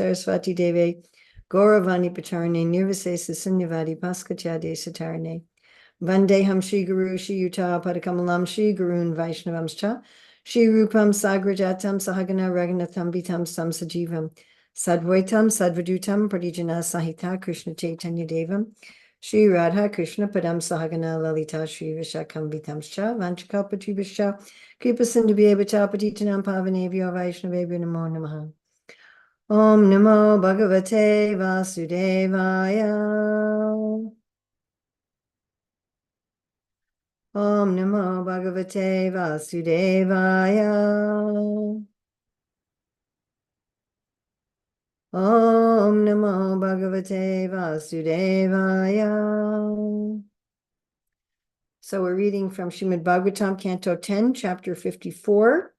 Saraswati Devi, Gauravani Pacharne, Nirvisesa Sunyavadi Paskatyade Satarne, Vandeham Shri Guru Shri Yuta Padakamalam Shri Gurun Vaishnavamscha, Shri Rupam Sagrajatam Sahagana Raghunatham Vitam Samsajivam, Sadvaitam Sadvadutam Pradijana Sahita Krishna Chaitanya Devam, Shri Radha Krishna Padam Sahagana Lalita Shri Vishakam Vitamscha, Vanchakapatibhascha, Kripa Sindhubhya Patitanam Pavanebhyo Vaishnavebhyo Namo Namaha. Om Namo Bhagavate Vasudevaya. Om Namo Bhagavate Vasudevaya. Om Namo Bhagavate Vasudevaya. So we're reading from Srimad Bhagavatam, Canto 10, Chapter 54,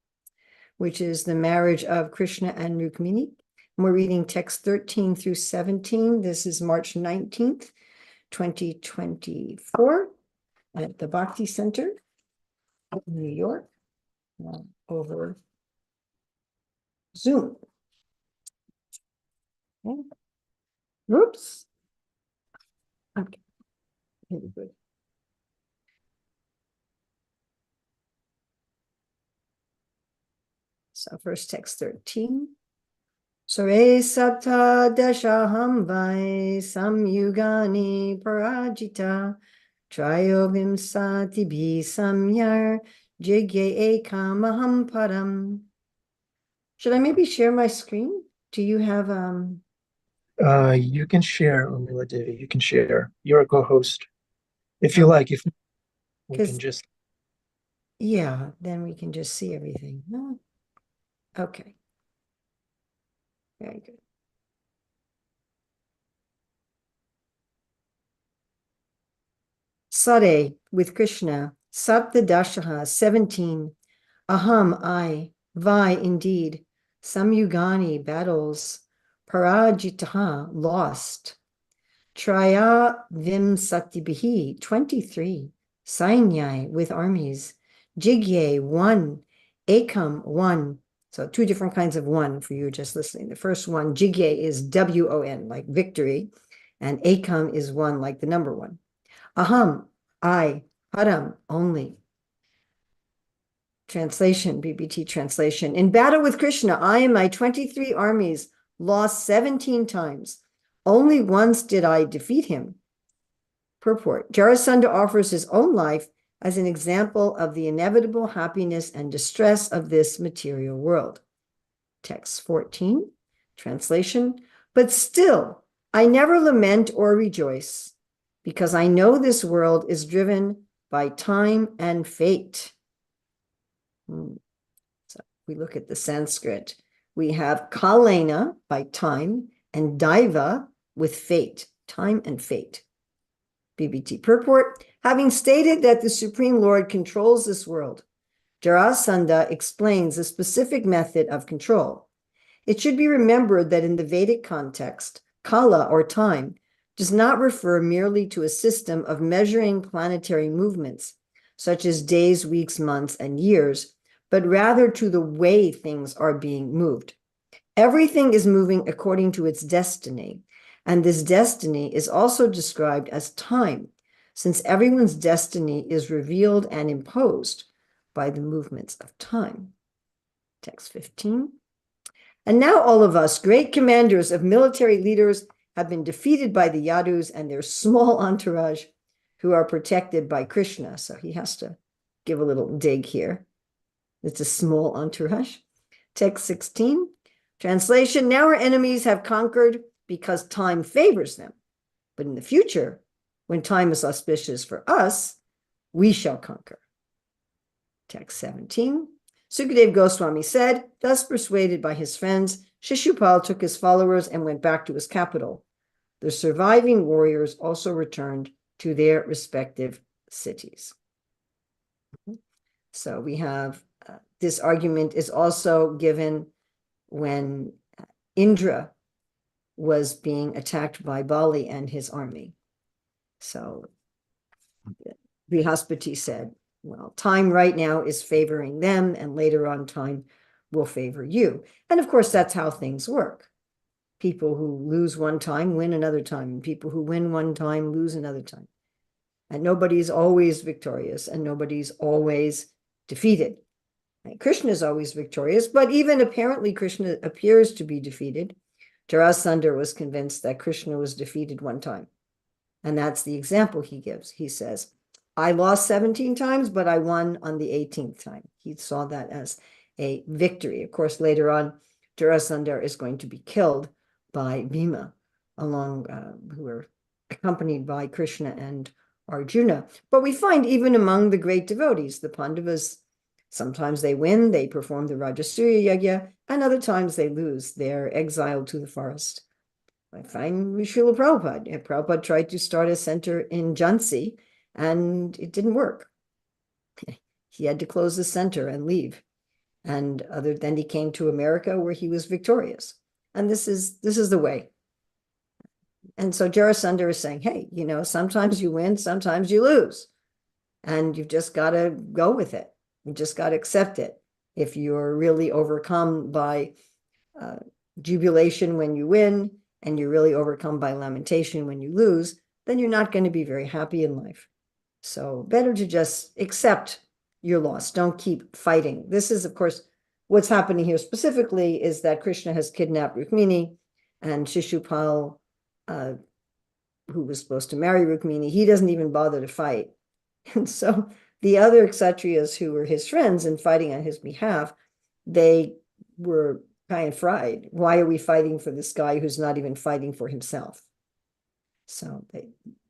which is the marriage of Krishna and Rukmini. And we're reading text 13 through 17. This is March 19th, 2024, at the Bhakti Center in New York, over Zoom. Okay. Oops. Okay. Very good. So first text 13. Sore sapta dashaham vai samyugani parajita trayovim satibhi samyar jigye ekamaham param. Should I maybe share my screen? Do you have You can share, Urmila Devi. You can share. You're a co-host. If you like, if we can just. Yeah, then we can just see everything. No? Okay. Very good. Sade with Krishna, Sapta Dashaha, 17. Aham, I, Vai, indeed, Samyugani, battles, Parajitaha, lost, Traya Vimsatibihi, 23, Sainyai, with armies, Jigye, 1, Ekam, 1. So two different kinds of one for you just listening. The first one, Jigye, is W-O-N, like victory, and Ekam is 1, like the number 1. Aham, I, Param, only. Translation, BBT translation. In battle with Krishna, I and my 23 armies lost 17 times. Only once did I defeat him. Purport. Jarasandha offers his own life as an example of the inevitable happiness and distress of this material world. Text 14. Translation. But still, I never lament or rejoice, because I know this world is driven by time and fate. So we look at the Sanskrit. We have kalena, by time, and daiva, with fate, time and fate. BBT purport. Having stated that the Supreme Lord controls this world, Jarasandha explains a specific method of control. It should be remembered that in the Vedic context, kala, or time, does not refer merely to a system of measuring planetary movements, such as days, weeks, months, and years, but rather to the way things are being moved. Everything is moving according to its destiny, and this destiny is also described as time, since everyone's destiny is revealed and imposed by the movements of time. Text 15. And now all of us, great commanders of military leaders, have been defeated by the Yadus and their small entourage, who are protected by Krishna. So he has to give a little dig here. It's a small entourage. Text 16. Translation. Now our enemies have conquered because time favors them. But in the future, when time is auspicious for us, we shall conquer. Text 17. Sukadeva Goswami said, thus persuaded by his friends, Shishupal took his followers and went back to his capital. The surviving warriors also returned to their respective cities. So we have this argument is also given when Indra was being attacked by Bali and his army. So Brihaspati said, well, time right now is favoring them, and later on time will favor you. And of course, that's how things work. People who lose one time win another time, and people who win one time lose another time. And nobody's always victorious, and nobody's always defeated. And Krishna is always victorious, but even apparently Krishna appears to be defeated. Jarasandha was convinced that Krishna was defeated one time. And that's the example he gives. He says, I lost 17 times, but I won on the 18th time. He saw that as a victory. Of course, later on, Jarasandha is going to be killed by Bhima, who are accompanied by Krishna and Arjuna. But we find even among the great devotees, the Pandavas, sometimes they win, they perform the Rajasuya Yajna, and other times they lose. They're exiled to the forest. I find Srila Prabhupada. Prabhupada tried to start a center in Jhansi, and it didn't work. He had to close the center and leave. And then he came to America, where he was victorious. And this is the way. And so Jarasandha is saying, hey, sometimes you win, sometimes you lose. And you've just got to go with it. You just got to accept it. If you're really overcome by jubilation when you win, and you're really overcome by lamentation when you lose, then you're not going to be very happy in life. So better to just accept your loss. Don't keep fighting. This is, of course, what's happening here specifically is that Krishna has kidnapped Rukmini, and Shishupal, who was supposed to marry Rukmini, he doesn't even bother to fight. And so the other Kshatriyas who were his friends and fighting on his behalf, they were kind of fried. Why are we fighting for this guy who's not even fighting for himself? So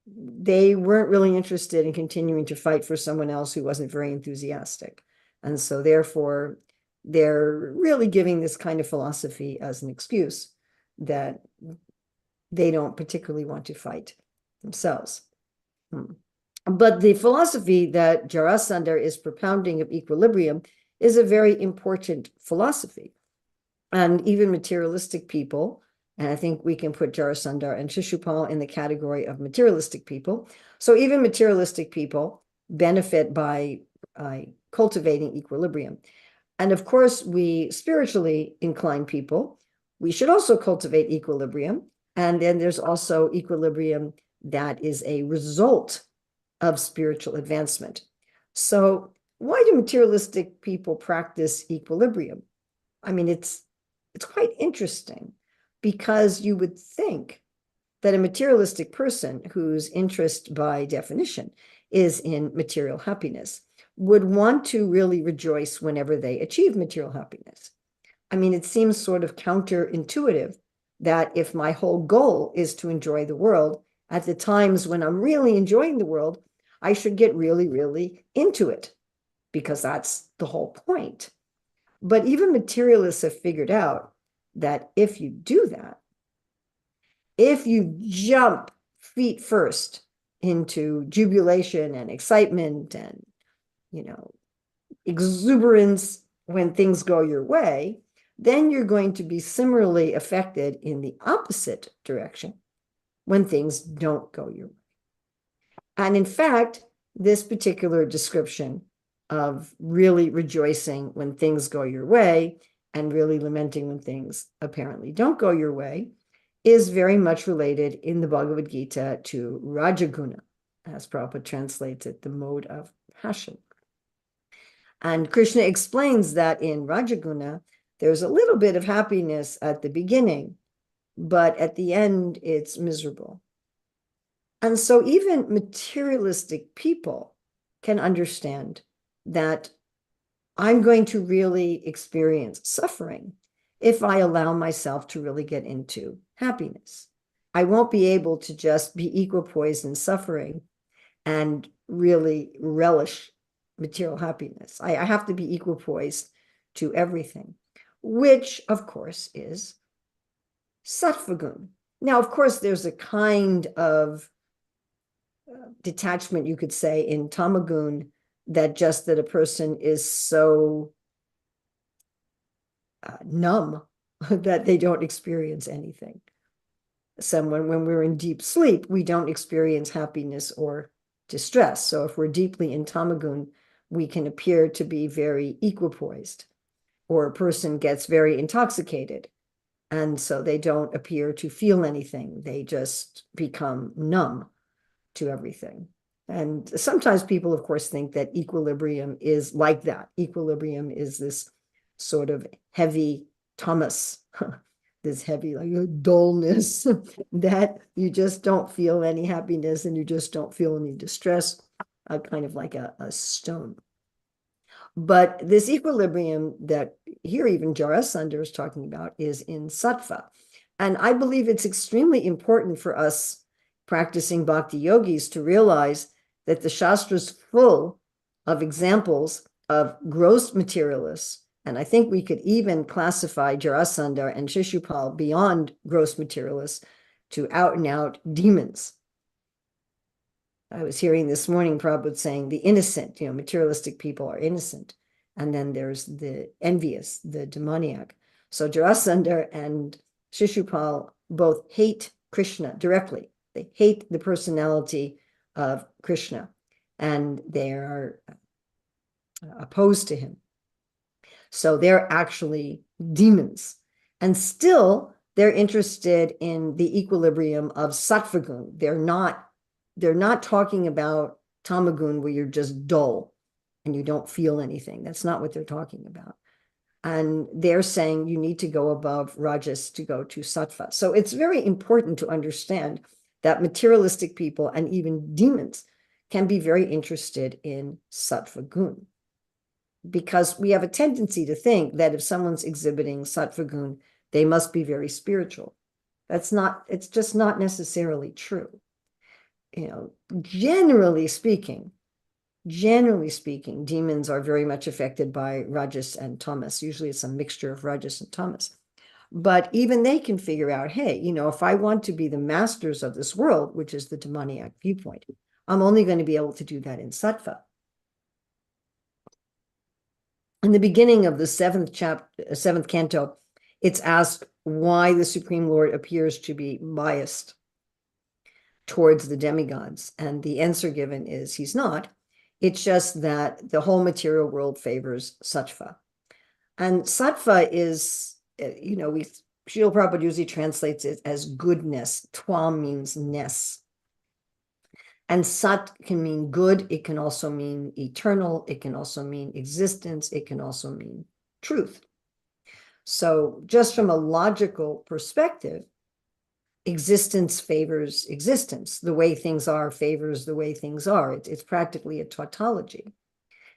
they weren't really interested in continuing to fight for someone else who wasn't very enthusiastic. And so therefore, they're really giving this kind of philosophy as an excuse that they don't particularly want to fight themselves. But the philosophy that Jarasandha is propounding of equilibrium is a very important philosophy. And even materialistic people, and I think we can put Jarasandha and Shishupal in the category of materialistic people. So even materialistic people benefit by cultivating equilibrium. And of course, we spiritually inclined people, we should also cultivate equilibrium. And then there's also equilibrium that is a result of spiritual advancement. So why do materialistic people practice equilibrium? I mean, it's quite interesting, because you would think that a materialistic person whose interest by definition is in material happiness would want to really rejoice whenever they achieve material happiness. I mean, it seems sort of counterintuitive that if my whole goal is to enjoy the world, at the times when I'm really enjoying the world, I should get really, really into it, because that's the whole point. But even materialists have figured out that if you do that, if you jump feet first into jubilation and excitement and, exuberance when things go your way, then you're going to be similarly affected in the opposite direction when things don't go your way. And in fact, this particular description of really rejoicing when things go your way and really lamenting when things apparently don't go your way is very much related in the Bhagavad Gita to Rajaguna, as Prabhupada translates it, the mode of passion. And Krishna explains that in Rajaguna, there's a little bit of happiness at the beginning, but at the end, it's miserable. And so even materialistic people can understand that I'm going to really experience suffering if I allow myself to really get into happiness. I won't be able to just be equipoised in suffering and really relish material happiness. I have to be equipoised to everything, which of course is sattvagun. Now, of course, there's a kind of detachment, you could say, in tamagun, that a person is so numb that they don't experience anything. When we're in deep sleep, we don't experience happiness or distress. So if we're deeply in tamagun, we can appear to be very equipoised, or a person gets very intoxicated And so they don't appear to feel anything. They just become numb to everything. And sometimes people, of course, think that equilibrium is like that. Equilibrium is this sort of heavy tamas, this heavy like dullness that you just don't feel any happiness and you just don't feel any distress, kind of like a stone. But this equilibrium that here even Jarasandhar is talking about is in sattva. And I believe it's extremely important for us practicing bhakti yogis to realize that the Shastra is full of examples of gross materialists. And I think we could even classify Jarasandhar and Shishupal beyond gross materialists to out and out demons. I was hearing this morning Prabhupada saying the innocent, materialistic people are innocent. And then there's the envious, the demoniac. So Jarasandhar and Shishupal both hate Krishna directly. They hate the personality of Krishna and they are opposed to him. So they're actually demons. And still, they're interested in the equilibrium of sattvagun. They're not talking about tamagun where you're just dull and you don't feel anything. That's not what they're talking about. And they're saying you need to go above rajas to go to sattva. So it's very important to understand that materialistic people and even demons can be very interested in sattva gun. Because we have a tendency to think that if someone's exhibiting sattva gun, they must be very spiritual. It's just not necessarily true. Generally speaking, demons are very much affected by rajas and tamas. Usually it's a mixture of rajas and tamas. But even they can figure out, hey, if I want to be the masters of this world, which is the demoniac viewpoint, I'm only going to be able to do that in sattva. In the beginning of the seventh canto, it's asked why the Supreme Lord appears to be biased towards the demigods. And the answer given is he's not. It's just that the whole material world favors sattva. And sattva is, Srila Prabhupada usually translates it as goodness. Twa means ness. And sat can mean good. It can also mean eternal. It can also mean existence. It can also mean truth. So just from a logical perspective, existence favors existence. The way things are favors the way things are. It's practically a tautology.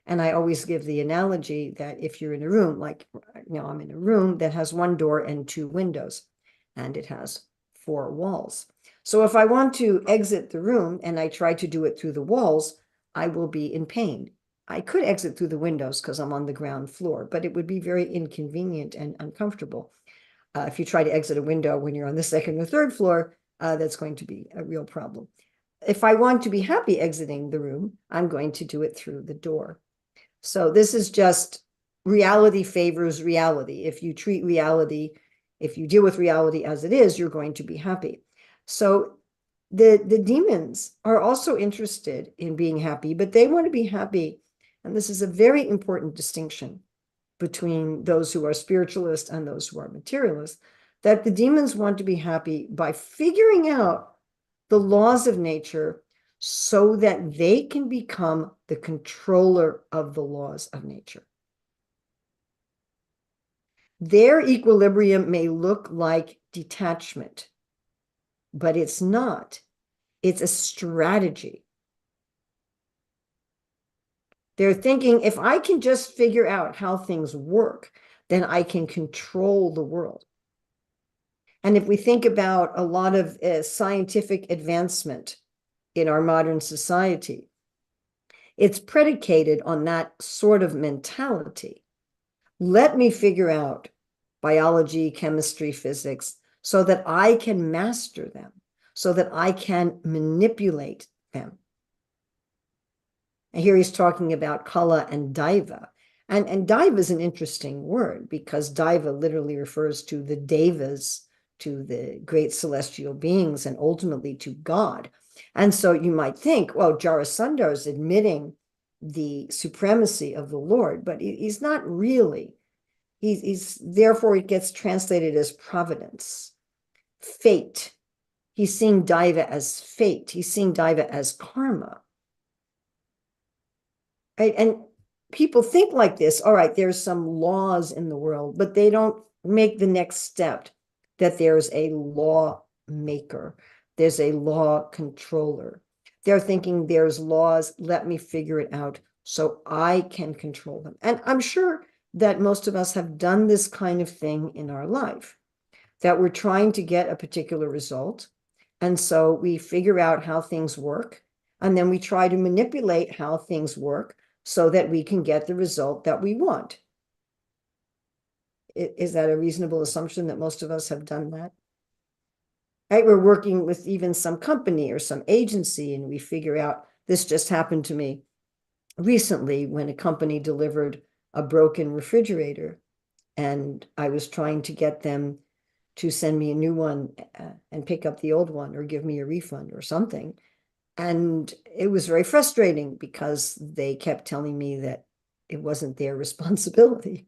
And I always give the analogy that if you're in a room, like I'm in a room that has one door and two windows, and it has four walls. So if I want to exit the room and I try to do it through the walls, I will be in pain. I could exit through the windows because I'm on the ground floor, but it would be very inconvenient and uncomfortable. If you try to exit a window when you're on the second or third floor, that's going to be a real problem. If I want to be happy exiting the room, I'm going to do it through the door. So this is just reality favors reality. If you treat reality, if you deal with reality as it is, you're going to be happy. So the demons are also interested in being happy, but they want to be happy. And this is a very important distinction between those who are spiritualists and those who are materialists, that the demons want to be happy by figuring out the laws of nature so that they can become the controller of the laws of nature. Their equilibrium may look like detachment, but it's not. It's a strategy. They're thinking, if I can just figure out how things work, then I can control the world. And if we think about a lot of scientific advancement in our modern society, it's predicated on that sort of mentality. Let me figure out biology, chemistry, physics, so that I can master them, so that I can manipulate them. And here he's talking about kala and daiva. And daiva is an interesting word because daiva literally refers to the devas, to the great celestial beings, and ultimately to God. And so you might think, well, Jarasandhar is admitting the supremacy of the Lord, but he's not really. He's therefore it gets translated as providence, fate. He's seeing Daiva as fate. He's seeing Daiva as karma. Right? And people think like this. All right, there's some laws in the world, but they don't make the next step that there's a law maker, there's a law controller. They're thinking there's laws, let me figure it out so I can control them. And I'm sure that most of us have done this kind of thing in our life, that we're trying to get a particular result. And so we figure out how things work, and then we try to manipulate how things work so that we can get the result that we want. Is that a reasonable assumption that most of us have done that? Right? We're working with even some company or some agency, and we figure out, this just happened to me recently when a company delivered a broken refrigerator, and I was trying to get them to send me a new one and pick up the old one or give me a refund or something. And it was very frustrating because they kept telling me that it wasn't their responsibility.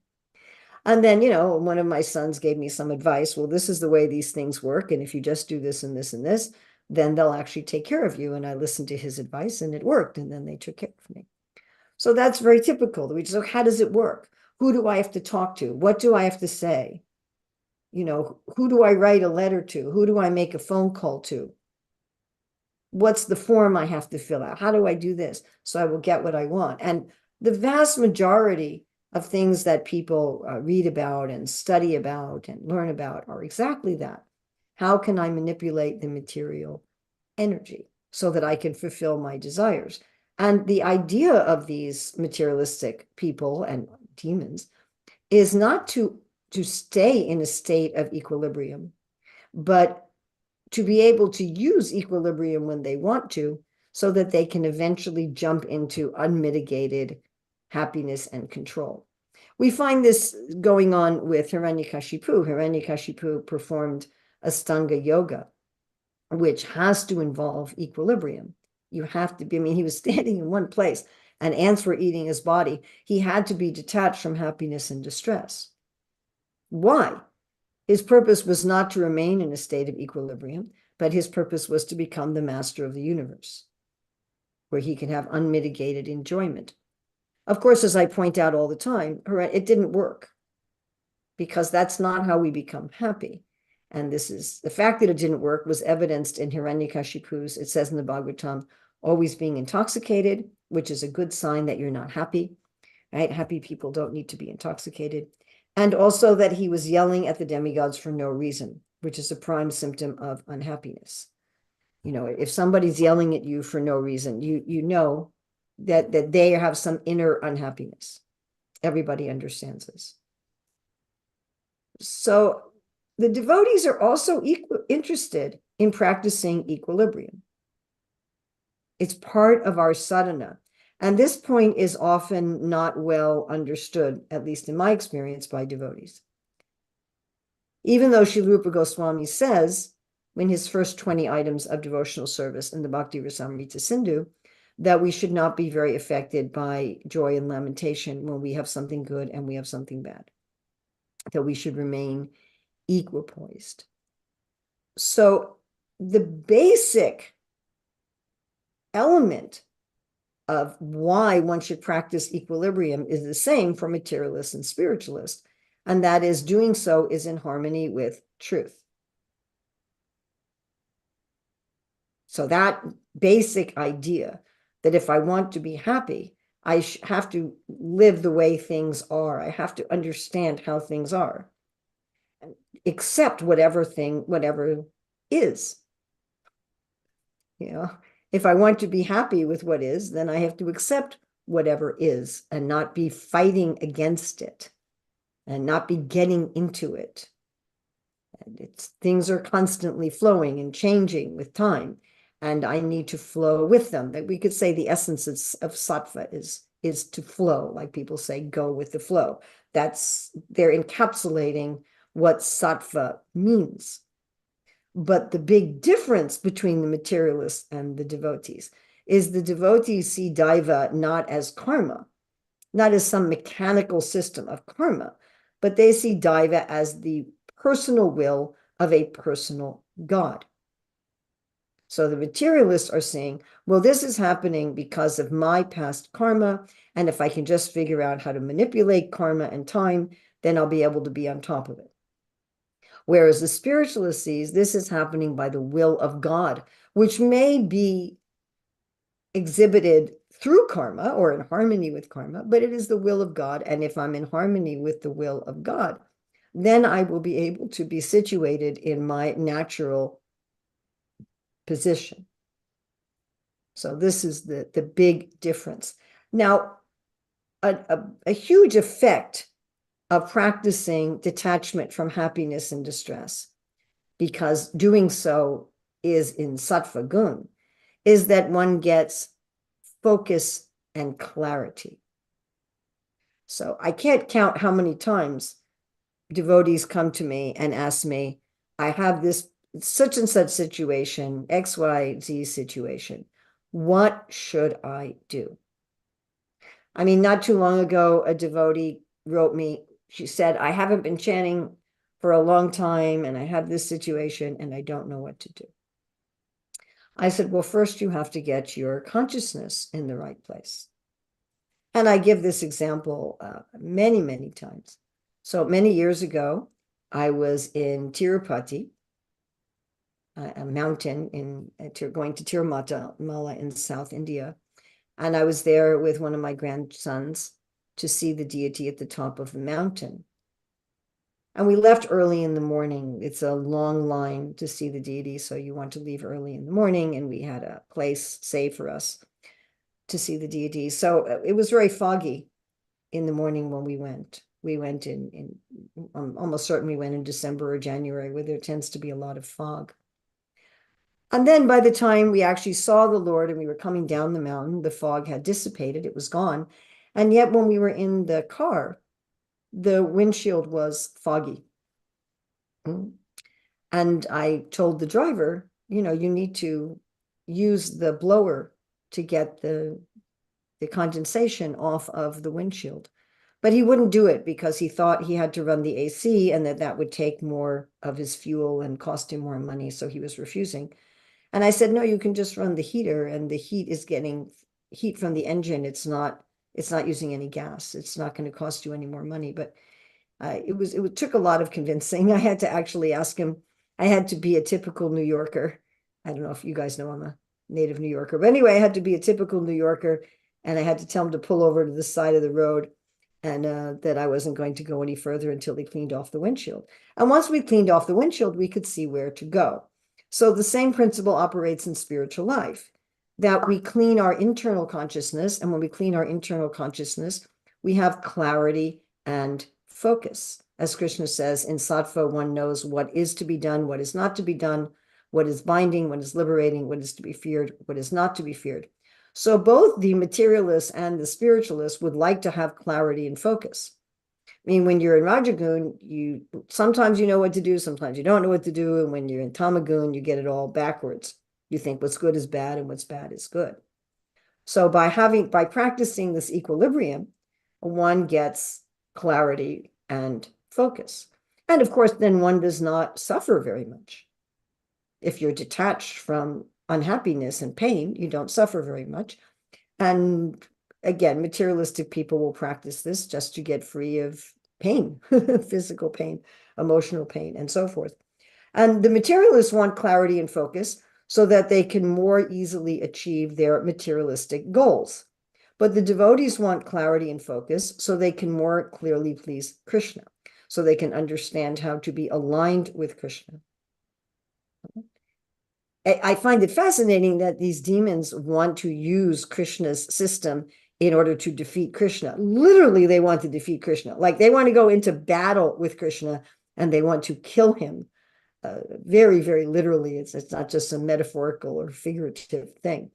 And then, one of my sons gave me some advice. Well, this is the way these things work. And if you just do this and this and this, then they'll actually take care of you. And I listened to his advice and it worked. And then they took care of me. So that's very typical. We just, so how does it work? Who do I have to talk to? What do I have to say? Who do I write a letter to? Who do I make a phone call to? What's the form I have to fill out? How do I do this so I will get what I want? And the vast majority of things that people read about and study about and learn about are exactly that. How can I manipulate the material energy so that I can fulfill my desires? And the idea of these materialistic people and demons is not to stay in a state of equilibrium, but to be able to use equilibrium when they want to, so that they can eventually jump into unmitigated happiness and control. We find this going on with Hiranyakashipu. Hiranyakashipu performed Astanga yoga, which has to involve equilibrium. You have to be, he was standing in one place and ants were eating his body. He had to be detached from happiness and distress. Why? His purpose was not to remain in a state of equilibrium, but his purpose was to become the master of the universe, where he can have unmitigated enjoyment. Of course, as I point out all the time, it didn't work, because that's not how we become happy. And this is the fact that it didn't work was evidenced in Hiranyakashipu's, it says in the Bhagavatam, always being intoxicated, which is a good sign that you're not happy, right? Happy people don't need to be intoxicated. And also that he was yelling at the demigods for no reason, which is a prime symptom of unhappiness. If somebody's yelling at you for no reason, you know that they have some inner unhappiness. Everybody understands this. So the devotees are also interested in practicing equilibrium. It's part of our sadhana. And this point is often not well understood, at least in my experience, by devotees. Even though Srila Rupa Goswami says, in his first 20 items of devotional service in the Bhakti Rasamrita Sindhu, that we should not be very affected by joy and lamentation when we have something good and we have something bad, that we should remain equipoised. So the basic element of why one should practice equilibrium is the same for materialists and spiritualists, and that is doing so is in harmony with truth. So that basic idea that if I want to be happy, I have to live the way things are. I have to understand how things are, accept whatever is. If I want to be happy with what is, then I have to accept whatever is and not be fighting against it and not be getting into it. And things are constantly flowing and changing with time, and I need to flow with them. That we could say the essence of sattva is to flow, like people say, go with the flow. They're encapsulating what sattva means. But the big difference between the materialists and the devotees is the devotees see Daiva not as karma, not as some mechanical system of karma, but they see Daiva as the personal will of a personal God. So the materialists are saying, well, this is happening because of my past karma, and if I can just figure out how to manipulate karma and time, then I'll be able to be on top of it. Whereas the spiritualist sees this is happening by the will of God, which may be exhibited through karma or in harmony with karma, but it is the will of God. And if I'm in harmony with the will of God, then I will be able to be situated in my natural position. So this is the big difference. Now, a huge effect of practicing detachment from happiness and distress, because doing so is in sattva gun, is that one gets focus and clarity. So I can't count how many times devotees come to me and ask me, I have this such and such situation, XYZ situation. What should I do? I mean, not too long ago, a devotee wrote me, she said, I haven't been chanting for a long time and I have this situation and I don't know what to do. I said, well, first you have to get your consciousness in the right place. And I give this example many, many times. So many years ago, I was in Tirupati, a mountain in going to Tirumala in South India. And I was there with one of my grandsons to see the deity at the top of the mountain. And we left early in the morning. It's a long line to see the deity, so you want to leave early in the morning. And we had a place saved for us to see the deity. So it was very foggy in the morning when we went. We went I'm almost certain we went in December or January, where there tends to be a lot of fog. And then by the time we actually saw the Lord and we were coming down the mountain, the fog had dissipated, it was gone. And yet when we were in the car, the windshield was foggy. And I told the driver, you need to use the blower to get the condensation off of the windshield. But he wouldn't do it because he thought he had to run the AC and that would take more of his fuel and cost him more money. So he was refusing. And I said, no, you can just run the heater, and the heat is getting heat from the engine. It's not using any gas. It's not going to cost you any more money. But it took a lot of convincing. I had to actually ask him. I had to be a typical New Yorker. I don't know if you guys know I'm a native New Yorker, but anyway, I had to be a typical New Yorker, and I had to tell him to pull over to the side of the road, and that I wasn't going to go any further until he cleaned off the windshield. And once we cleaned off the windshield, we could see where to go. So the same principle operates in spiritual life, that we clean our internal consciousness. And when we clean our internal consciousness, we have clarity and focus. As Krishna says, in sattva, one knows what is to be done, what is not to be done, what is binding, what is liberating, what is to be feared, what is not to be feared. So both the materialists and the spiritualists would like to have clarity and focus. I mean, when you're in Rajagun, sometimes you know what to do, sometimes you don't know what to do. And when you're in Tamagun, you get it all backwards. You think what's good is bad and what's bad is good. So by practicing this equilibrium, one gets clarity and focus. And of course, then one does not suffer very much. If you're detached from unhappiness and pain, you don't suffer very much. And again, materialistic people will practice this just to get free of pain, physical pain, emotional pain, and so forth. And the materialists want clarity and focus so that they can more easily achieve their materialistic goals. But the devotees want clarity and focus so they can more clearly please Krishna, so they can understand how to be aligned with Krishna. I find it fascinating that these demons want to use Krishna's system in order to defeat Krishna. Literally, they want to defeat Krishna. Like they want to go into battle with Krishna and they want to kill him. Very, very literally. It's not just a metaphorical or figurative thing.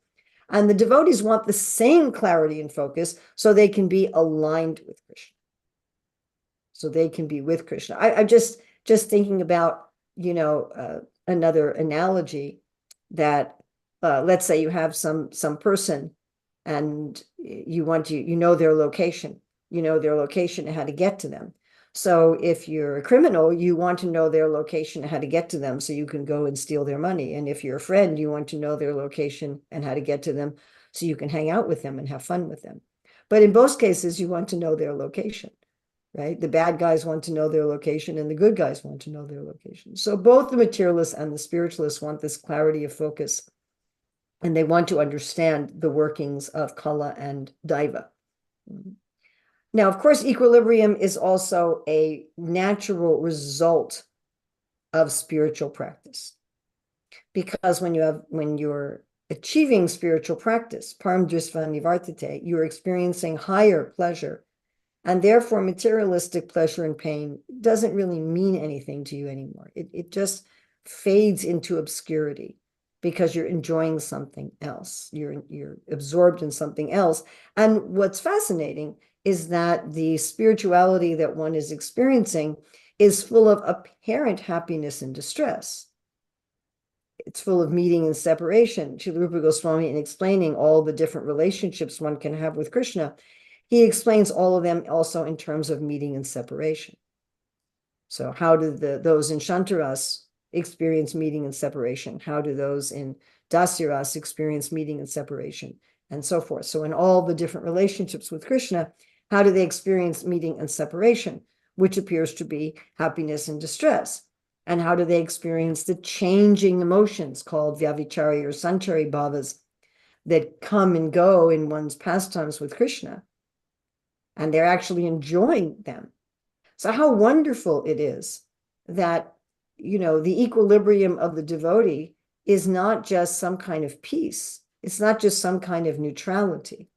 And the devotees want the same clarity and focus so they can be aligned with Krishna. So they can be with Krishna. I'm just thinking about, another analogy that let's say you have some person and you know their location and how to get to them. So if you're a criminal, you want to know their location and how to get to them so you can go and steal their money. And if you're a friend, you want to know their location and how to get to them so you can hang out with them and have fun with them. But in both cases, you want to know their location, right? The bad guys want to know their location and the good guys want to know their location. So both the materialists and the spiritualists want this clarity of focus, and they want to understand the workings of Kala and Daiva. Now, of course, equilibrium is also a natural result of spiritual practice. Because when you're achieving spiritual practice, param drisva nivartate, you're experiencing higher pleasure, and therefore materialistic pleasure and pain doesn't really mean anything to you anymore. It just fades into obscurity because you're enjoying something else. You're absorbed in something else. And what's fascinating is that the spirituality that one is experiencing is full of apparent happiness and distress. It's full of meeting and separation. Srila Rupa Goswami, in explaining all the different relationships one can have with Krishna, he explains all of them also in terms of meeting and separation. So how do those in Shantaras experience meeting and separation? How do those in Dasiras experience meeting and separation? And so forth. So in all the different relationships with Krishna, how do they experience meeting and separation, which appears to be happiness and distress? And how do they experience the changing emotions called Vyavichari or Sanchari bhavas that come and go in one's pastimes with Krishna? And they're actually enjoying them. So how wonderful it is that, the equilibrium of the devotee is not just some kind of peace. It's not just some kind of neutrality.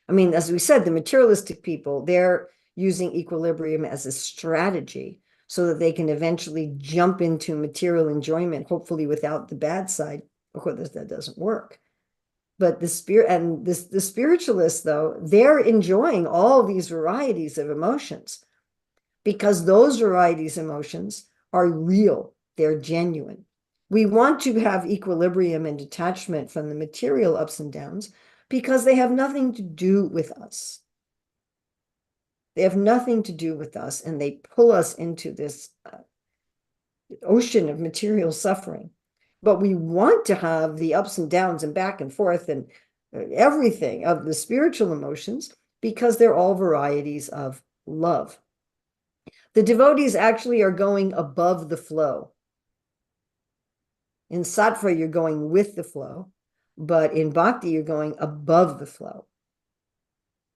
I mean, as we said, the materialistic people, they're using equilibrium as a strategy so that they can eventually jump into material enjoyment, hopefully without the bad side. Of course, that doesn't work. But the spiritualists, though, they're enjoying all these varieties of emotions because those varieties of emotions are real, they're genuine. We want to have equilibrium and detachment from the material ups and downs because they have nothing to do with us. They have nothing to do with us, and they pull us into this ocean of material suffering. But we want to have the ups and downs and back and forth and everything of the spiritual emotions because they're all varieties of love. The devotees actually are going above the flow. In sattva, you're going with the flow, but in bhakti, you're going above the flow.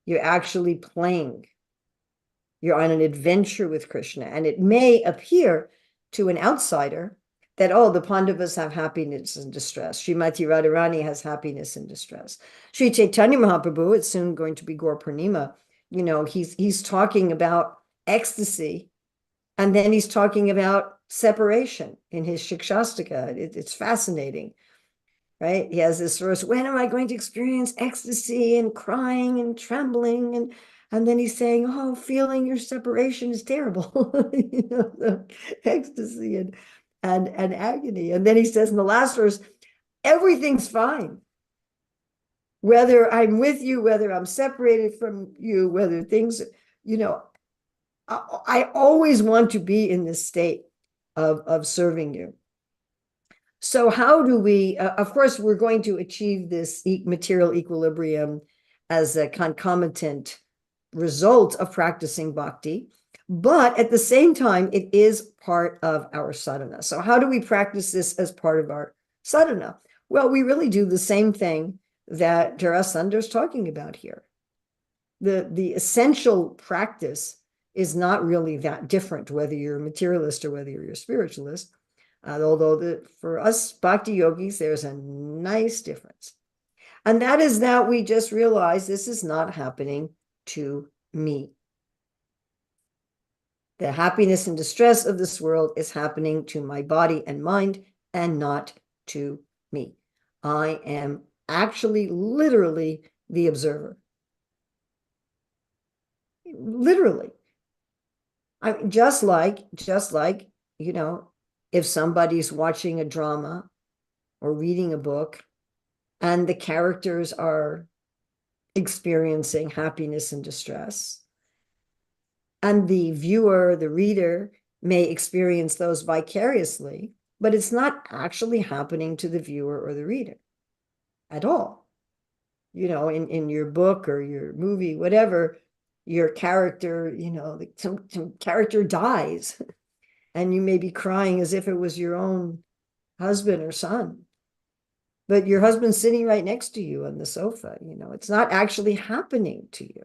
You're actually playing. You're on an adventure with Krishna. And it may appear to an outsider that, oh, the Pandavas have happiness and distress. Srimati Radharani has happiness and distress. Sri Chaitanya Mahaprabhu, it's soon going to be Gaur Purnima, he's talking about ecstasy, and then he's talking about separation in his Shikshastaka. It's fascinating, right? He has this verse, when am I going to experience ecstasy and crying and trembling? And then he's saying, oh, feeling your separation is terrible. The ecstasy and agony. And then he says in the last verse, everything's fine. Whether I'm with you, whether I'm separated from you, whether things, I always want to be in this state of serving you. So how do we, of course, we're going to achieve this material equilibrium as a concomitant result of practicing bhakti, but at the same time, it is part of our sadhana. So how do we practice this as part of our sadhana? Well, we really do the same thing that Jarasandha is talking about here. The essential practice is not really that different, whether you're a materialist or whether you're a spiritualist. Although for us bhakti yogis, there's a nice difference. And that is that we just realize this is not happening to me. The happiness and distress of this world is happening to my body and mind and not to me. I am actually literally the observer. Literally. Just like, if somebody's watching a drama or reading a book and the characters are experiencing happiness and distress, And the viewer, the reader, may experience those vicariously, but it's not actually happening to the viewer or the reader at all. You know, in your book or your movie, whatever, your character, you know, some character dies and you may be crying as if it was your own husband or son. But your husband's sitting right next to you on the sofa, you know, it's not actually happening to you.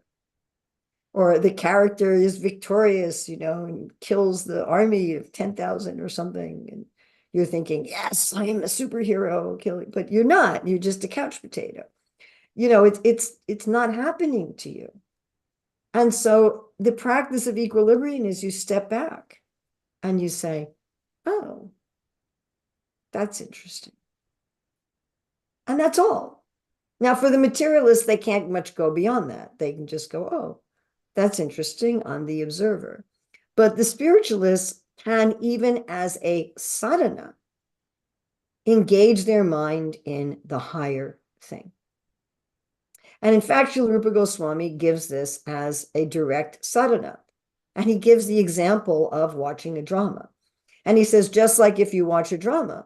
Or the character is victorious, you know, and kills the army of 10,000 or something. And you're thinking, yes, I am a superhero killing, but you're not, you're just a couch potato. You know, it's not happening to you. And so the practice of equilibrium is you step back and you say, oh, that's interesting. And that's all. Now, for the materialists, they can't much go beyond that. They can just go, oh, that's interesting on the observer. But the spiritualists can, even as a sadhana, engage their mind in the higher thing. And in fact, Srila Rupa Goswami gives this as a direct sadhana. And he gives the example of watching a drama. And he says, just like if you watch a drama,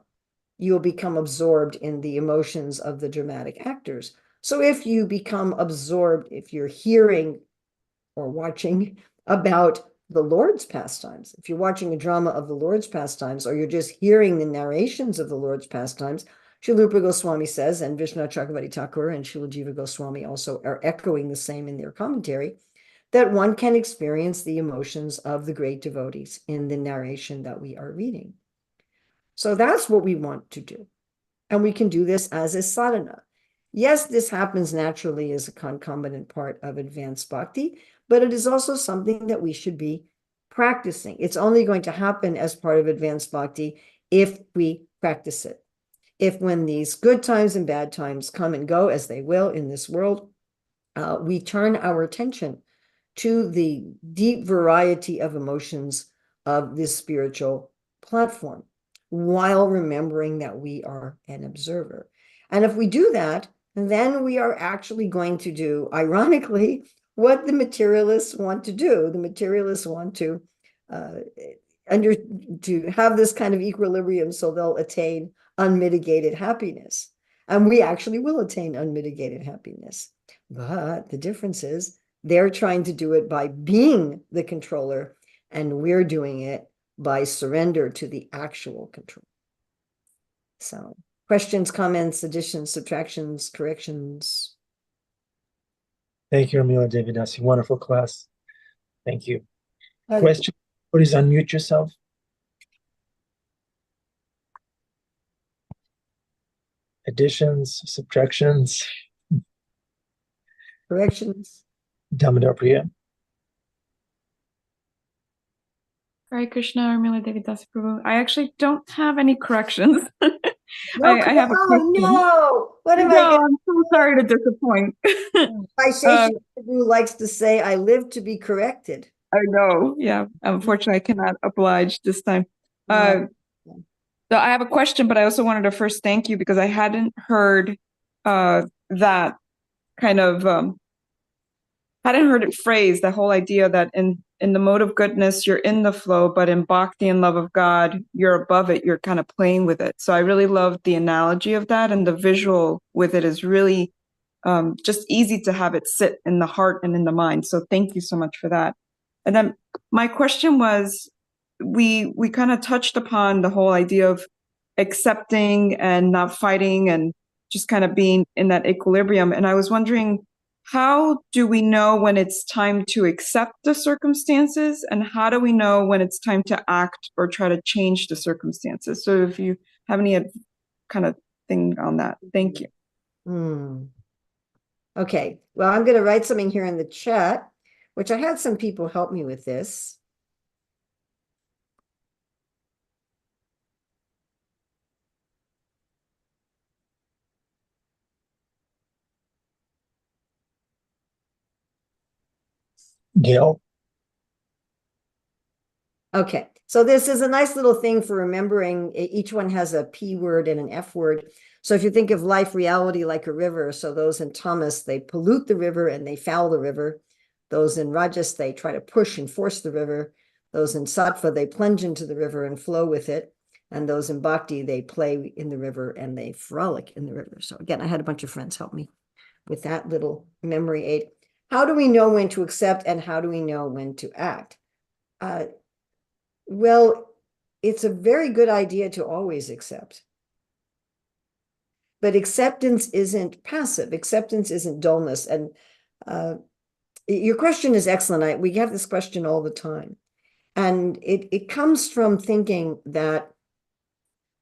you'll become absorbed in the emotions of the dramatic actors. So if you become absorbed, if you're hearing or watching about the Lord's pastimes, if you're watching a drama of the Lord's pastimes, or you're just hearing the narrations of the Lord's pastimes, Srila Rupa Goswami says, and Vishnu Chakravarti Thakur and Srila Jiva Goswami also are echoing the same in their commentary, that one can experience the emotions of the great devotees in the narration that we are reading. So that's what we want to do. And we can do this as a sadhana. Yes, this happens naturally as a concomitant part of advanced bhakti, but it is also something that we should be practicing. It's only going to happen as part of advanced bhakti if we practice it. If when these good times and bad times come and go, as they will in this world, we turn our attention to the deep variety of emotions of this spiritual platform, while remembering that we are an observer. And if we do that, then we are actually going to do, ironically, what the materialists want to do. The materialists want to have this kind of equilibrium so they'll attain unmitigated happiness. And we actually will attain unmitigated happiness. But the difference is they're trying to do it by being the controller, and we're doing it by surrender to the actual control. So questions, comments, additions, subtractions, corrections? Thank you, Urmila Devi Dasi. Wonderful class. Thank you. Question, please unmute yourself. Additions, subtractions, Corrections? Damodar Priya. Hare Krishna, Urmila Devi Dasi Prabhu. I actually don't have any corrections. No, I have a question. no. What am No, I'm so sorry to disappoint. My Shesha who likes to say, I live to be corrected. I know. Yeah. Unfortunately, I cannot oblige this time. So I have a question, but I also wanted to first thank you because I hadn't heard that kind of hadn't heard it phrased, the whole idea that in the mode of goodness, you're in the flow, but in bhakti and love of God, you're above it, you're kind of playing with it. So I really loved the analogy of that, and the visual with it is really just easy to have it sit in the heart and in the mind. So thank you so much for that. And then my question was, we kind of touched upon the whole idea of accepting and not fighting and just kind of being in that equilibrium. And I was wondering, how do we know when it's time to accept the circumstances, and how do we know when it's time to act or try to change the circumstances? So if you have any kind of thing on that, thank you. Okay, well, I'm going to write something here in the chat, which I had some people help me with this. Gail. Okay, so this is a nice little thing for remembering. Each one has a P word and an F word. So if you think of life reality like a river, so those in Thomas, they pollute the river and they foul the river. Those in Rajas, they try to push and force the river. Those in Sattva, they plunge into the river and flow with it. And those in Bhakti, they play in the river and they frolic in the river. So again, I had a bunch of friends help me with that little memory aid. How do we know when to accept and how do we know when to act? Well, it's a very good idea to always accept. But acceptance isn't passive. Acceptance isn't dullness. And your question is excellent. We have this question all the time. And it comes from thinking that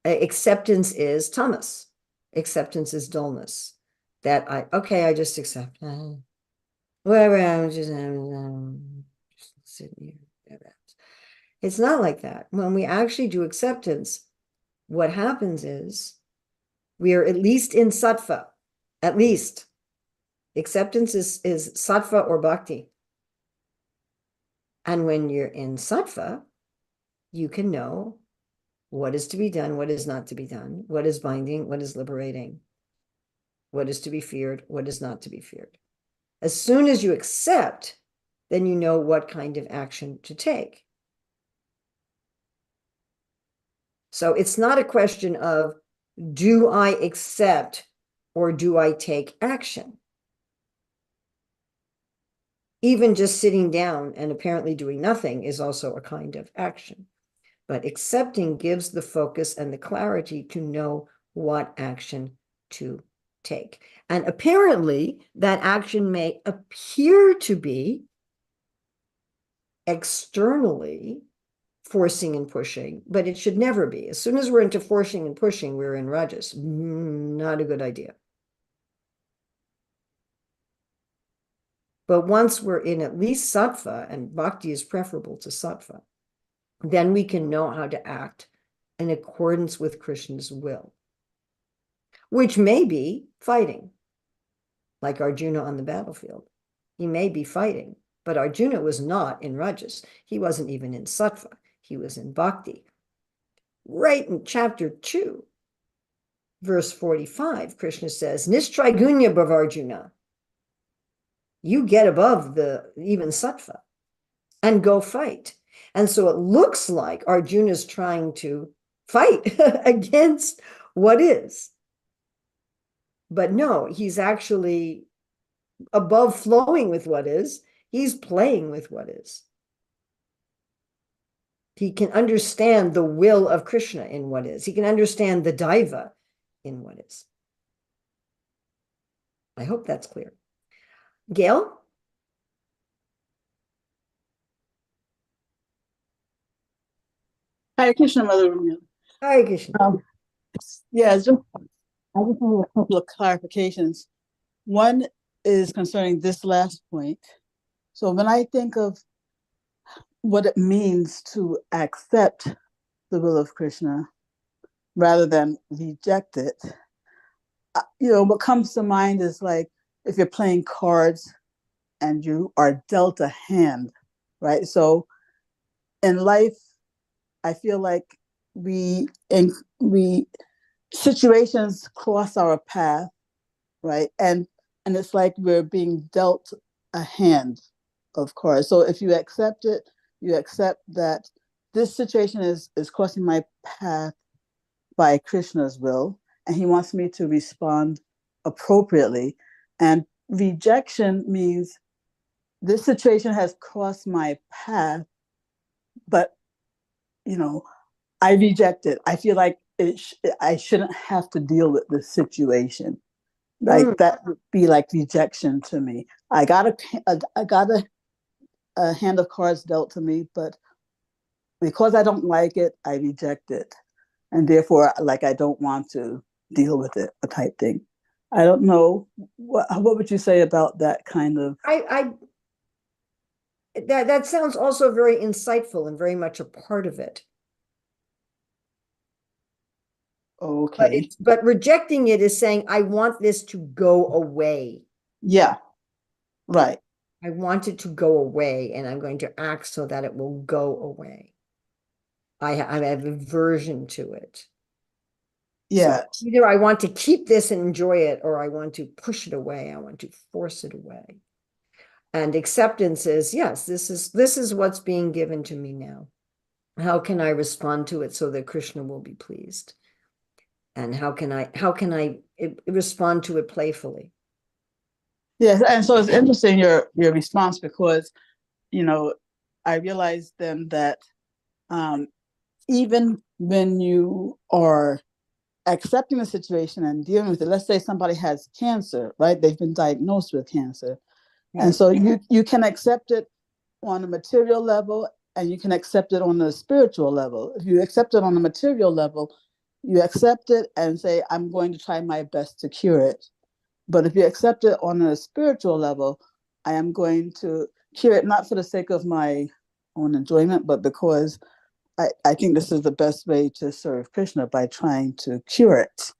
acceptance is tamas. Acceptance is dullness. That I just accept. Whatever, I'm just sitting here. It's not like that. When we actually do acceptance, what happens is we are at least in sattva, at least. Acceptance is sattva or bhakti. And when you're in sattva, you can know what is to be done, what is not to be done, what is binding, what is liberating, what is to be feared, what is not to be feared. As soon as you accept, then you know what kind of action to take. So it's not a question of, do I accept or do I take action? Even just sitting down and apparently doing nothing is also a kind of action. But accepting gives the focus and the clarity to know what action to take. And apparently that action may appear to be externally forcing and pushing, but it should never be. As soon as we're into forcing and pushing, we're in rajas. Not a good idea. But once we're in at least sattva, and bhakti is preferable to sattva, then we can know how to act in accordance with Krishna's will, which may be fighting, like Arjuna on the battlefield. He may be fighting, but Arjuna was not in rajas. He wasn't even in sattva. He was in bhakti. Right in chapter 2, verse 45, Krishna says, Nistrigunya Bhavarjuna. You get above the even sattva and go fight. And so it looks like Arjuna is trying to fight against what is. But no, he's actually above flowing with what is. He's playing with what is. He can understand the will of Krishna in what is. He can understand the daiva in what is. I hope that's clear. Gail? Hare Krishna, Mother Urmila. Hare Krishna. Yeah, I just need a couple of clarifications. One is concerning this last point. So when I think of what it means to accept the will of Krishna rather than reject it, what comes to mind is like if you're playing cards and you are dealt a hand, right? So in life, I feel like situations cross our path, right? And it's like we're being dealt a hand of cards. So if you accept it, you accept that this situation is crossing my path by Krishna's will, and he wants me to respond appropriately. And rejection means this situation has crossed my path, but I reject it. I feel like I shouldn't have to deal with this situation. Like that would be like rejection to me. I got a hand of cards dealt to me, but because I don't like it, I reject it, and therefore, like I don't want to deal with it, a type thing. I don't know what would you say about that kind of. That sounds also very insightful and very much a part of it. Okay. But rejecting it is saying, I want this to go away. Yeah. Right. I want it to go away, and I'm going to act so that it will go away. I have aversion to it. Yeah. So either I want to keep this and enjoy it, or I want to push it away. I want to force it away. And acceptance is, yes, this is what's being given to me now. How can I respond to it so that Krishna will be pleased? And how can I respond to it playfully? Yes, and so it's interesting your response, because I realized then that even when you are accepting the situation and dealing with it, let's say somebody has cancer, right? They've been diagnosed with cancer. And so you can accept it on a material level, and you can accept it on a spiritual level. If you accept it on a material level, you accept it and say, I'm going to try my best to cure it. But if you accept it on a spiritual level, I am going to cure it, not for the sake of my own enjoyment, but because I think this is the best way to serve Krishna, by trying to cure it.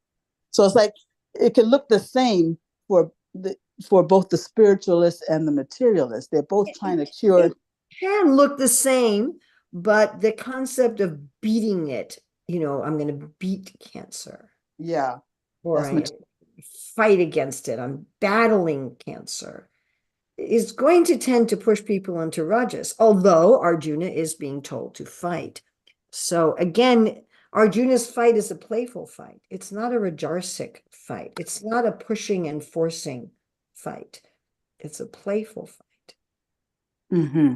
So it's like it can look the same for both the spiritualist and the materialist. They're both trying to cure. It can look the same, but the concept of beating it, I'm going to beat cancer. Yeah. Or I fight against it. I'm battling cancer, is going to tend to push people into rajas, although Arjuna is being told to fight. So again, Arjuna's fight is a playful fight. It's not a rajasic fight. It's not a pushing and forcing fight. It's a playful fight. Mm-hmm.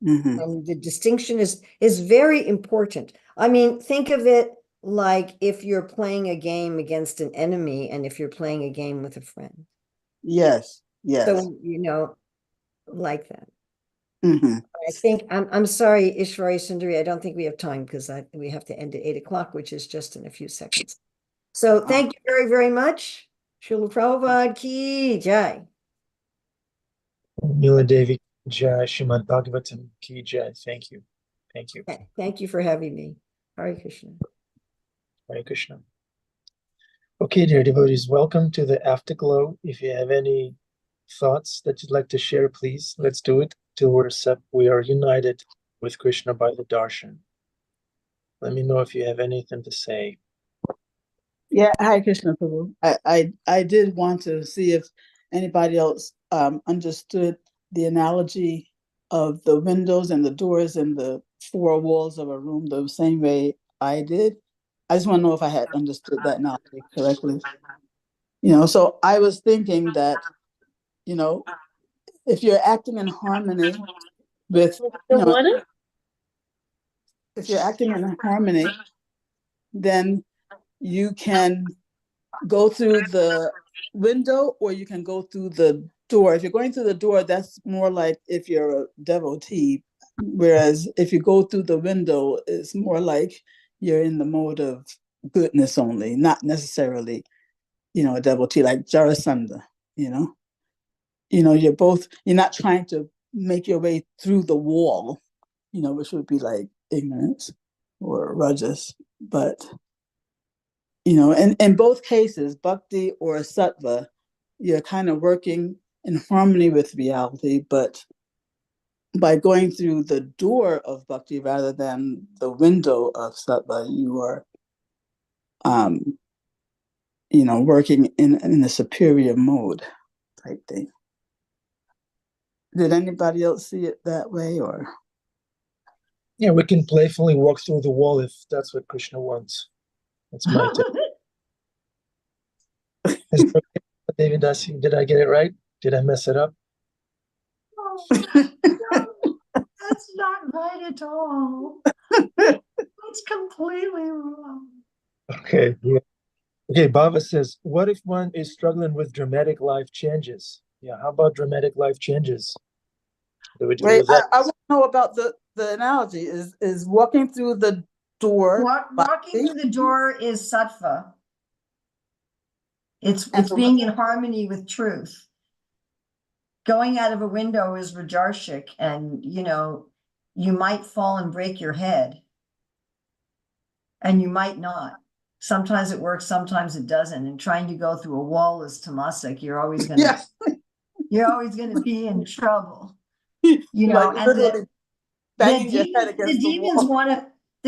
Mm-hmm. And the distinction is very important. I mean, think of it like if you're playing a game against an enemy and if you're playing a game with a friend. Yes. Yes. So, like that. Mm-hmm. I think I'm sorry, Ishvari Sundari, I don't think we have time because we have to end at 8 o'clock, which is just in a few seconds. So thank you very, very much. Srila Prabhupada ki jai. Urmila Devi Jai, Srimad Bhagavatam ki jai. Thank you. Thank you. Thank you for having me. Hare Krishna. Hare Krishna. Okay, dear devotees, welcome to the Afterglow. If you have any thoughts that you'd like to share, please, let's do it till we are united with Krishna by the darshan. Let me know if you have anything to say. Yeah, Hare Krishna, Prabhu. I did want to see if anybody else understood the analogy of the windows and the doors and the four walls of a room the same way I did. I just want to know if I had understood that analogy correctly. So I was thinking that, if you're acting in harmony with, if you're acting in harmony, then you can go through the window or you can go through the door. If you're going through the door, that's more like if you're a devotee. Whereas if you go through the window, it's more like you're in the mode of goodness only, not necessarily, a devotee like Jarasandha, you're not trying to make your way through the wall, which would be like ignorance or rajas. But in both cases, bhakti or sattva, you're kind of working in harmony with reality, but by going through the door of bhakti rather than the window of sattva, you are, working in a superior mode type thing. Did anybody else see it that way, or? Yeah, we can playfully walk through the wall if that's what Krishna wants. That's my take. David Dasi, did I get it right? Did I mess it up? That's not right at all. It's completely wrong. Okay. Yeah. Okay, Bhava says, what if one is struggling with dramatic life changes? Yeah, how about dramatic life changes? Do we do Wait, that? I want to know about the analogy. Is walking through the door. Walking through the door is sattva. It's being in harmony with truth. Going out of a window is rajarshik, and you might fall and break your head, and you might not. Sometimes it works, sometimes it doesn't. And trying to go through a wall is tamasic. You're always gonna be in trouble. And the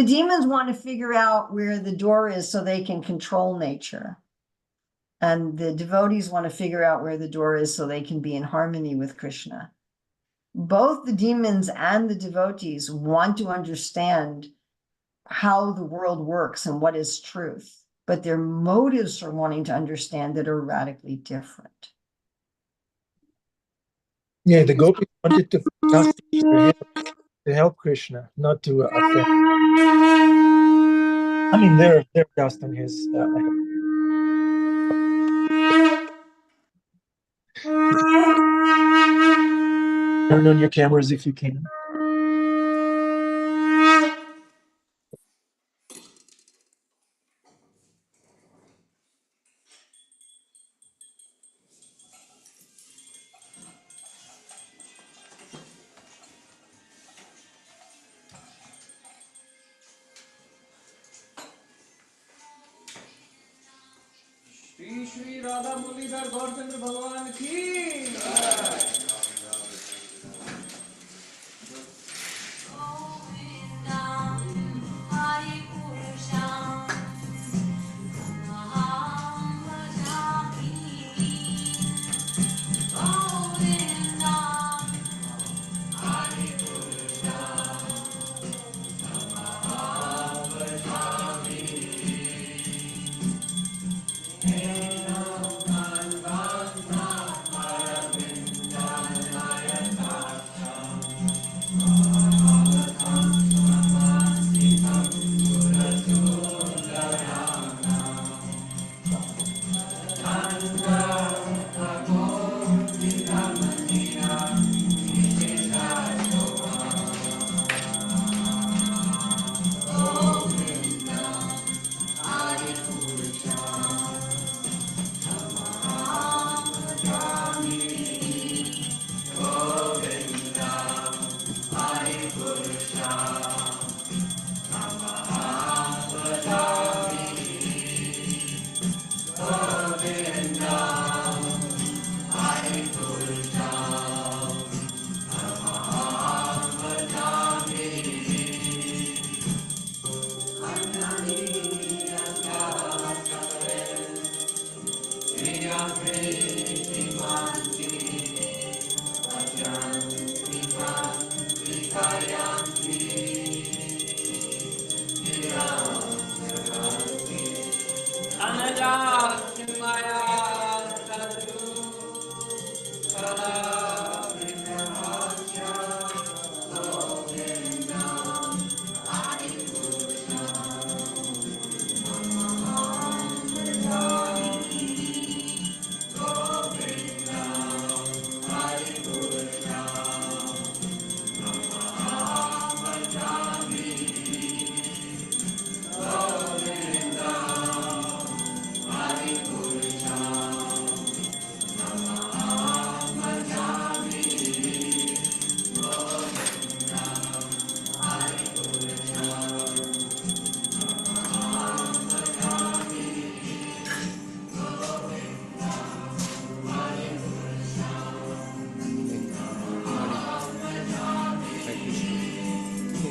demons want to figure out where the door is so they can control nature. And the devotees want to figure out where the door is so they can be in harmony with Krishna. both the demons and the devotees want to understand how the world works and what is truth, but their motives for wanting to understand it are radically different. Yeah, the gopis wanted to to help Krishna, not to offend. I mean, they're dust on his. Turn on your cameras if you can. Shri Shri Radha Muralidhar Gaurachandra भगवान की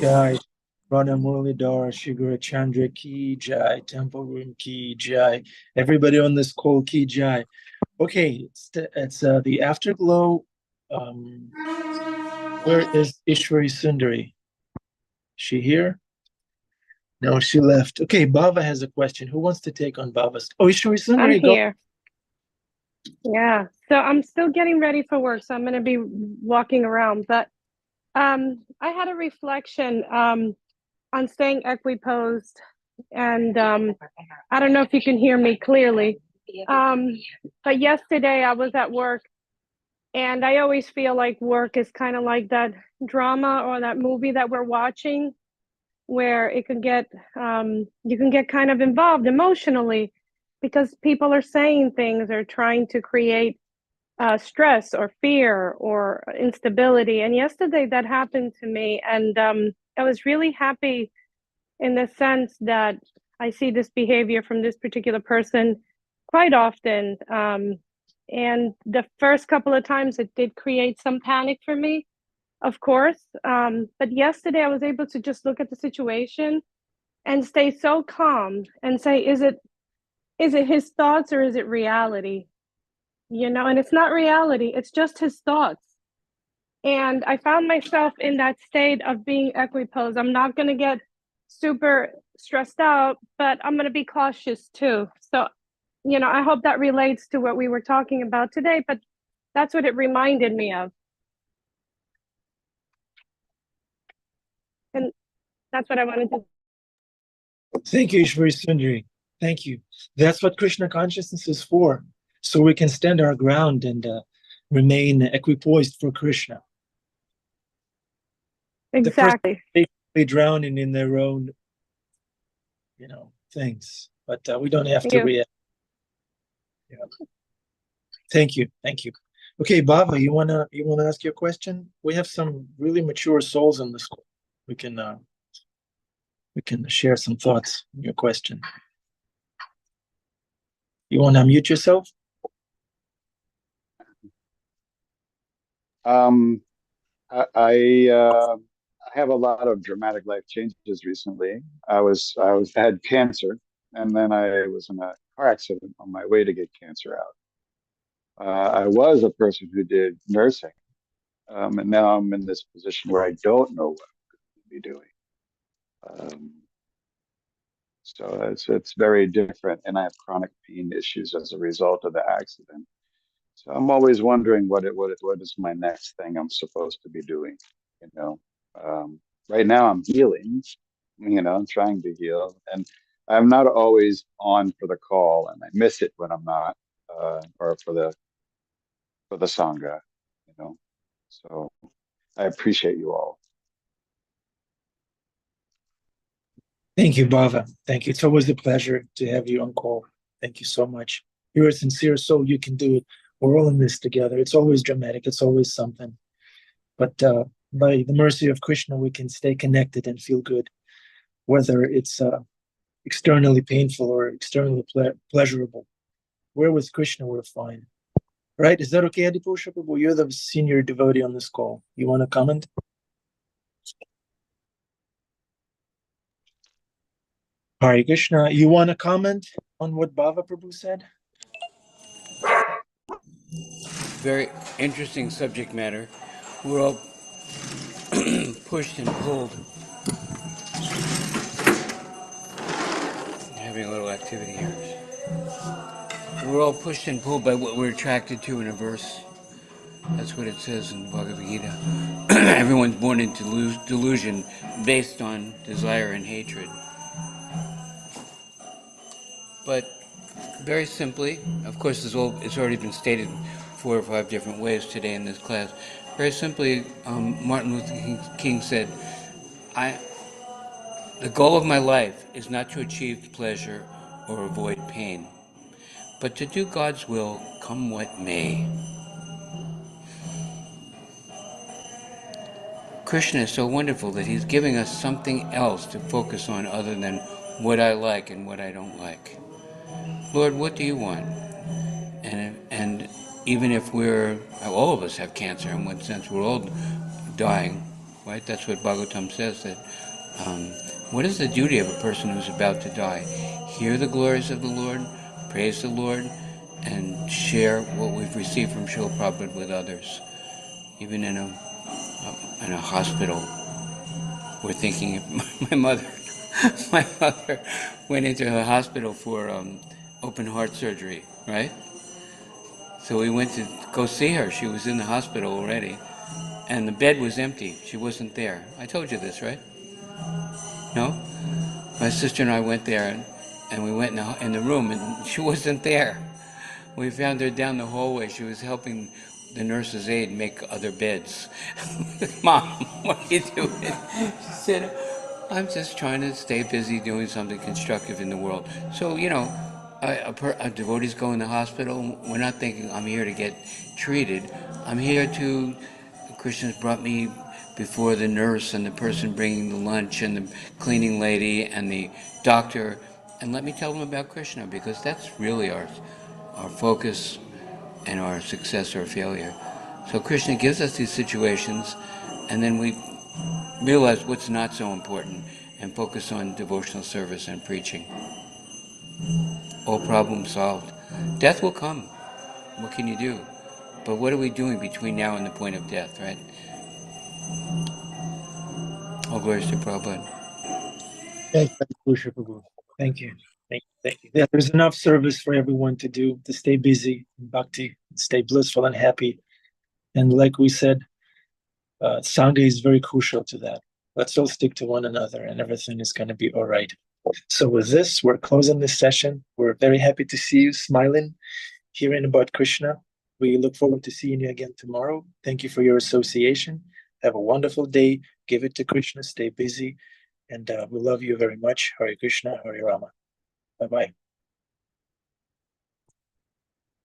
Jai, Rana Muralidhar, Shigura Chandra Ki Jai, Temple Room Ki Jai, everybody on this call Ki Jai. Okay, it's the afterglow. Where is Ishwari Sundari? She here? No, she left. Okay, Bava has a question. Who wants to take on Bava's? Oh, Ishwari Sundari, I'm here. Yeah. So I'm still getting ready for work, so I'm going to be walking around. But I had a reflection on staying equiposed, and I don't know if you can hear me clearly. But yesterday I was at work, and I always feel like work is kind of like that drama or that movie that we're watching, where it can get you can get kind of involved emotionally because people are saying things or trying to create stress or fear or instability. And yesterday that happened to me, and I was really happy in the sense that I see this behavior from this particular person quite often. And the first couple of times it did create some panic for me, of course. But yesterday I was able to just look at the situation and stay so calm and say, is it his thoughts or is it reality? You know, and it's not reality, it's just his thoughts. And I found myself in that state of being equiposed. I'm not going to get super stressed out, but I'm going to be cautious too. So, I hope that relates to what we were talking about today, but that's what it reminded me of. And that's what I wanted to. Thank you, Ishvari Sundari. Thank you. That's what Krishna consciousness is for. So we can stand our ground and remain equipoised for Krishna. Exactly. They drowning in their own, things. But we don't have to react. Yeah. Thank you. Okay, Baba, you wanna ask your question? We have some really mature souls in the school. We can share some thoughts on your question. You want to unmute yourself? I have a lot of dramatic life changes recently. I had cancer, and then I was in a car accident on my way to get cancer out. I was a person who did nursing, and now I'm in this position where I don't know what I'm going to be doing. So it's very different, and I have chronic pain issues as a result of the accident. So I'm always wondering what is my next thing I'm supposed to be doing. Right now I'm healing. I'm trying to heal, and I'm not always on for the call, and I miss it when I'm not, or for the sangha. So I appreciate you all. Thank you, Bava. Thank you. It's always a pleasure to have you on call. Thank you so much. You're a sincere soul. You can do it. We're all in this together. It's always dramatic. It's always something. But by the mercy of Krishna, we can stay connected and feel good, whether it's externally painful or externally pleasurable. We're with Krishna, we're fine. Right? Is that okay, Adipusha Prabhu? You're the senior devotee on this call. You want to comment? Hare Krishna, you want to comment on what Bhava Prabhu said? Very interesting subject matter. We're all pushed and pulled. Having a little activity here. We're all pushed and pulled by what we're attracted to in a verse. That's what it says in the Bhagavad Gita. Everyone's born into delusion based on desire and hatred. But very simply, of course, it's already been stated 4 or 5 different ways today in this class. Very simply, Martin Luther King said, the goal of my life is not to achieve pleasure or avoid pain, but to do God's will, come what may. Krishna is so wonderful that he's giving us something else to focus on other than what I like and what I don't like. Lord, what do you want? And even if all of us have cancer in one sense, we're all dying, right? That's what Bhagavatam says, that what is the duty of a person who's about to die? Hear the glories of the Lord, praise the Lord, and share what we've received from Srila Prabhupada with others. Even in a hospital, we're thinking, my mother went into a hospital for open heart surgery, right? So we went to go see her. She was in the hospital already, and the bed was empty. She wasn't there. I told you this, right? No? My sister and I went there, and we went in the room, and she wasn't there. We found her down the hallway. She was helping the nurse's aide make other beds. Mom, what are you doing? She said, I'm just trying to stay busy doing something constructive in the world. So, a devotee's going to the hospital. We're not thinking, I'm here to get treated. I'm here to, Krishna's brought me before the nurse and the person bringing the lunch and the cleaning lady and the doctor, and let me tell them about Krishna, because that's really our focus and our success or failure. So Krishna gives us these situations, and then we realize what's not so important and focus on devotional service and preaching. All problems solved. Death will come. What can you do? But what are we doing between now and the point of death, right? All glories to Prabhupada. Thank you, Prabhu. Thank you. Thank you. Yeah, there's enough service for everyone to do, to stay busy in bhakti, stay blissful and happy. And like we said, Sangha is very crucial to that. Let's all stick to one another and everything is going to be all right. So with this, we're closing this session. We're very happy to see you smiling, hearing about Krishna. We look forward to seeing you again tomorrow. Thank you for your association. Have a wonderful day. Give it to Krishna. Stay busy. And we love you very much. Hare Krishna, Hare Rama. Bye-bye.